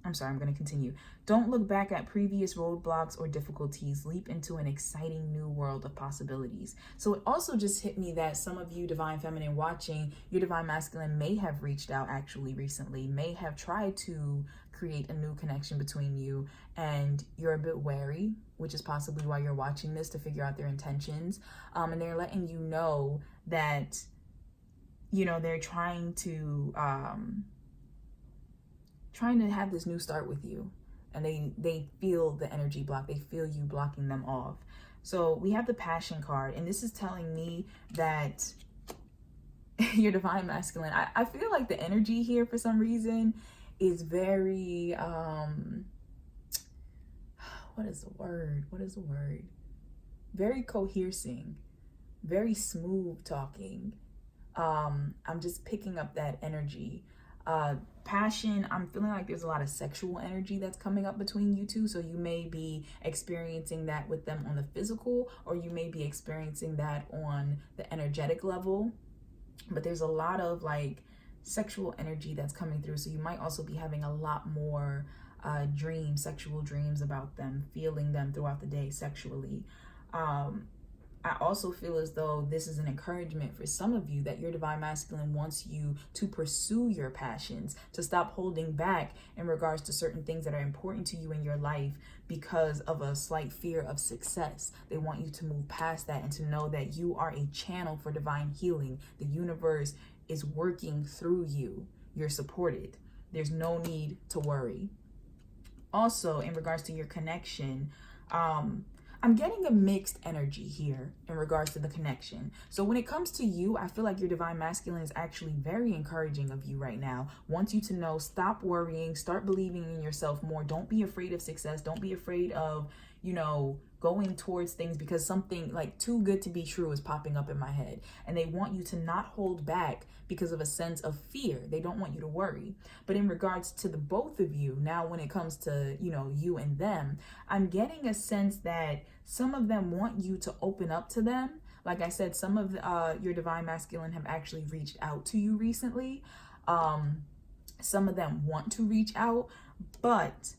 I'm sorry, I'm going to continue. Don't look back at previous roadblocks or difficulties. Leap into an exciting new world of possibilities. So it also just hit me that some of you divine feminine watching, your divine masculine may have reached out actually recently, may have tried to create a new connection between you, and you're a bit wary, which is possibly why you're watching this, to figure out their intentions. And they're letting you know that, they're trying to have this new start with you, and they feel the energy block. They feel you blocking them off. So we have the passion card, and this is telling me that your divine masculine, I feel like the energy here for some reason is very what is the word very coercing, very smooth talking. I'm just picking up that energy. Passion, I'm feeling like there's a lot of sexual energy that's coming up between you two. So you may be experiencing that with them on the physical, or you may be experiencing that on the energetic level. But there's a lot of sexual energy that's coming through. So you might also be having a lot more sexual dreams about them, feeling them throughout the day sexually. I also feel as though this is an encouragement for some of you that your divine masculine wants you to pursue your passions, to stop holding back in regards to certain things that are important to you in your life because of a slight fear of success. They want you to move past that and to know that you are a channel for divine healing. The universe is working through you. You're supported. There's no need to worry. Also, in regards to your connection, I'm getting a mixed energy here in regards to the connection. So when it comes to you, I feel like your divine masculine is actually very encouraging of you right now. Wants you to know, stop worrying, start believing in yourself more. Don't be afraid of success. Don't be afraid of, going towards things, because something too good to be true is popping up in my head. And they want you to not hold back because of a sense of fear. They don't want you to worry. But in regards to the both of you, now when it comes to, you and them, I'm getting a sense that some of them want you to open up to them. Like I said, some of your divine masculine have actually reached out to you recently. Some of them want to reach out, but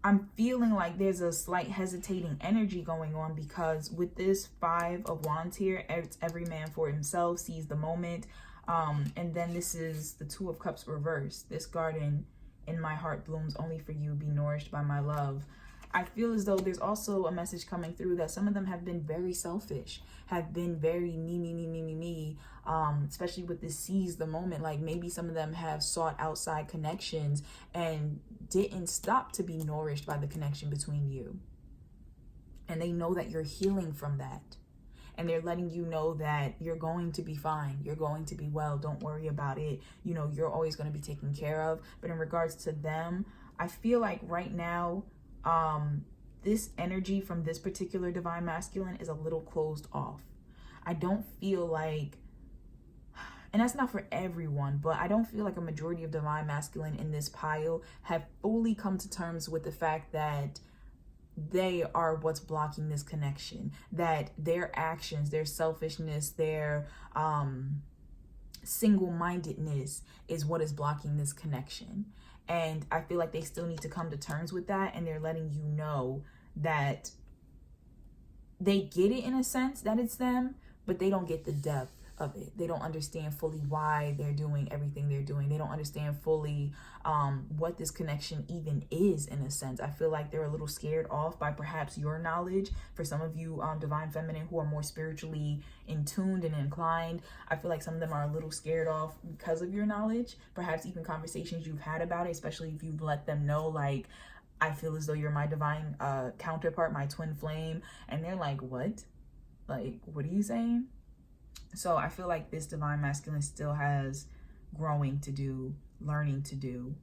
I'm feeling like there's a slight hesitating energy going on, because with this 5 of Wands here, it's every man for himself, seize the moment. And then this is the 2 of Cups reversed. This garden in my heart blooms only for you, be nourished by my love. I feel as though there's also a message coming through that some of them have been very selfish, have been very me, especially with this seize the moment. Like maybe some of them have sought outside connections and didn't stop to be nourished by the connection between you. And they know that you're healing from that. And they're letting you know that you're going to be fine. You're going to be well. Don't worry about it. You know, you're always going to be taken care of. But in regards to them, I feel like right now, this energy from this particular divine masculine is a little closed off. I don't feel like, and that's not for everyone, but I don't feel like a majority of divine masculine in this pile have fully come to terms with the fact that they are what's blocking this connection, that their actions, their selfishness, their single-mindedness is what is blocking this connection. And I feel like they still need to come to terms with that, and they're letting you know that they get it in a sense that it's them, but they don't get the depth of it. They don't understand fully why they're doing everything they're doing. They don't understand fully what this connection even is in a sense. I feel like they're a little scared off by perhaps your knowledge. For some of you divine feminine who are more spiritually in tuned and inclined, I feel like some of them are a little scared off because of your knowledge, perhaps even conversations you've had about it, especially if you've let them know, like, I feel as though you're my divine counterpart, my twin flame, and they're like, what? Like, what are you saying? So I feel like this divine masculine still has growing to do, learning to do.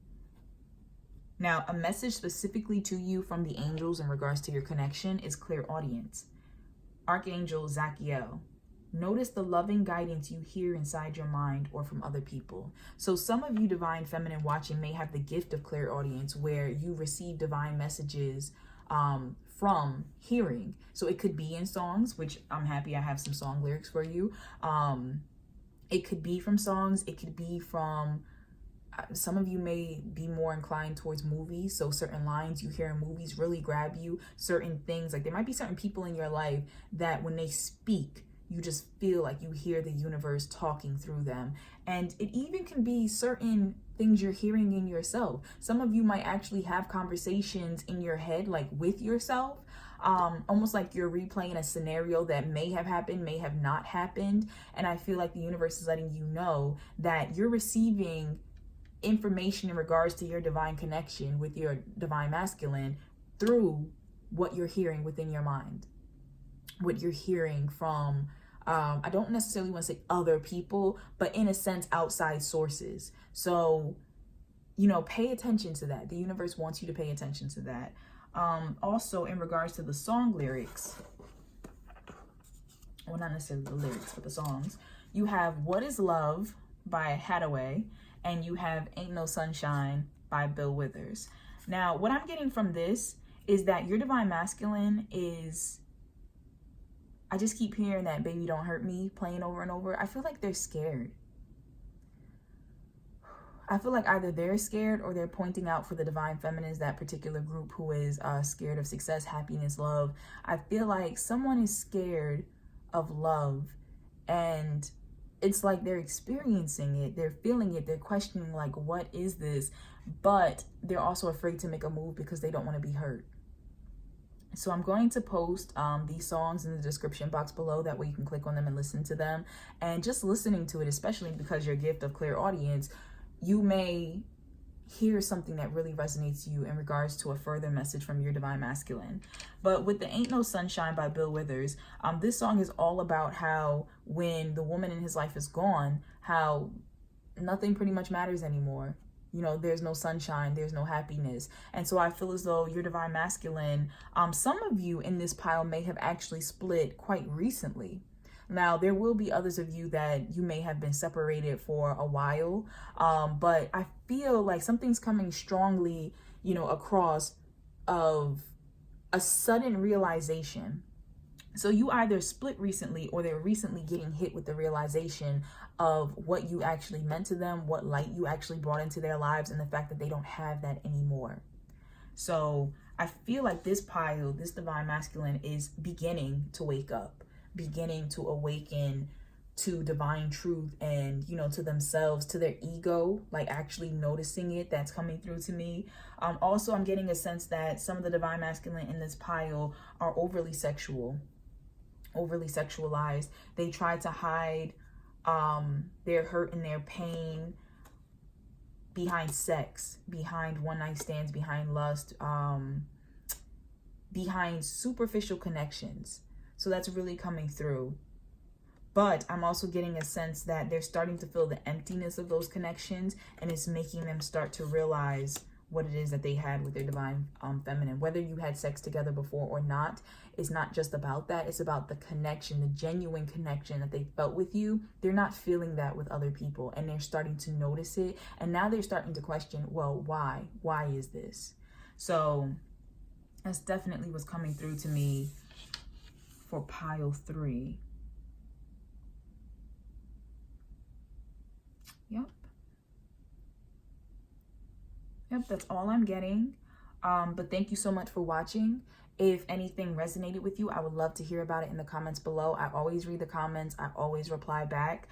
Now, a message specifically to you from the angels in regards to your connection is clairaudience. Archangel Zachiel. Notice the loving guidance you hear inside your mind or from other people. So some of you divine feminine watching may have the gift of clairaudience where you receive divine messages from hearing. So it could be in songs, which I'm happy I have some song lyrics for you. It could be from songs. It could be from, some of you may be more inclined towards movies. So certain lines you hear in movies really grab you. Certain things, like there might be certain people in your life that when they speak, you just feel like you hear the universe talking through them. And it even can be certain things you're hearing in yourself. Some of you might actually have conversations in your head, like with yourself, almost like you're replaying a scenario that may have happened, may have not happened. And I feel like the universe is letting you know that you're receiving information in regards to your divine connection with your divine masculine through what you're hearing within your mind, what you're hearing from I don't necessarily want to say other people, but in a sense, outside sources. So, you know, pay attention to that. The universe wants you to pay attention to that. Also, in regards to the song lyrics, well, not necessarily the lyrics, but the songs, you have What Is Love by Haddaway, and you have Ain't No Sunshine by Bill Withers. Now, what I'm getting from this is that your divine masculine is, I just keep hearing that Baby Don't Hurt Me playing over and over. I feel like they're scared. I feel like either they're scared or they're pointing out for the divine feminines, that particular group who is scared of success, happiness, love. I feel like someone is scared of love, and it's like they're experiencing it, they're feeling it, they're questioning like, what is this? But they're also afraid to make a move because they don't want to be hurt. So I'm going to post these songs in the description box below. That way you can click on them and listen to them. And just listening to it, especially because your gift of clairaudience, you may hear something that really resonates to you in regards to a further message from your divine masculine. But with the Ain't No Sunshine by Bill Withers, this song is all about how when the woman in his life is gone, how nothing pretty much matters anymore. You know, there's no sunshine, there's no happiness. And so I feel as though your divine masculine, some of you in this pile may have actually split quite recently. Now, there will be others of you that you may have been separated for a while, but I feel like something's coming strongly, you know, across of a sudden realization. So you either split recently or they're recently getting hit with the realization of what you actually meant to them, what light you actually brought into their lives, and the fact that they don't have that anymore. So I feel like this pile, this divine masculine, is beginning to wake up, beginning to awaken to divine truth and, you know, to themselves, to their ego, like actually noticing it. That's coming through to me. Also, I'm getting a sense that some of the divine masculine in this pile are overly sexual, overly sexualized. They try to hide their hurt and their pain behind sex, behind one night stands, behind lust, behind superficial connections. So that's really coming through. But I'm also getting a sense that they're starting to feel the emptiness of those connections, and it's making them start to realize what it is that they had with their divine feminine. Whether you had sex together before or not, it's not just about that. It's about the connection, the genuine connection that they felt with you. They're not feeling that with other people, and they're starting to notice it. And now they're starting to question, well, why? Why is this? So that's definitely what's coming through to me for pile 3. Yep, that's all I'm getting. But thank you so much for watching. If anything resonated with you, I would love to hear about it in the comments below. I always read the comments. I always reply back.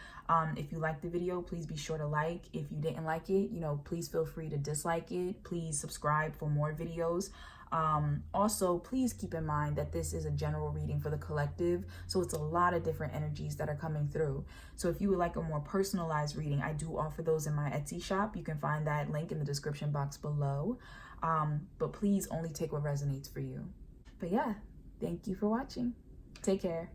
If you liked the video, please be sure to like. If you didn't like it, you know, please feel free to dislike it. Please subscribe for more videos. Also, please keep in mind that this is a general reading for the collective, so it's a lot of different energies that are coming through. So if you would like a more personalized reading, I do offer those in my Etsy shop. You can find that link in the description box below. But please only take what resonates for you. But yeah, thank you for watching. Take care.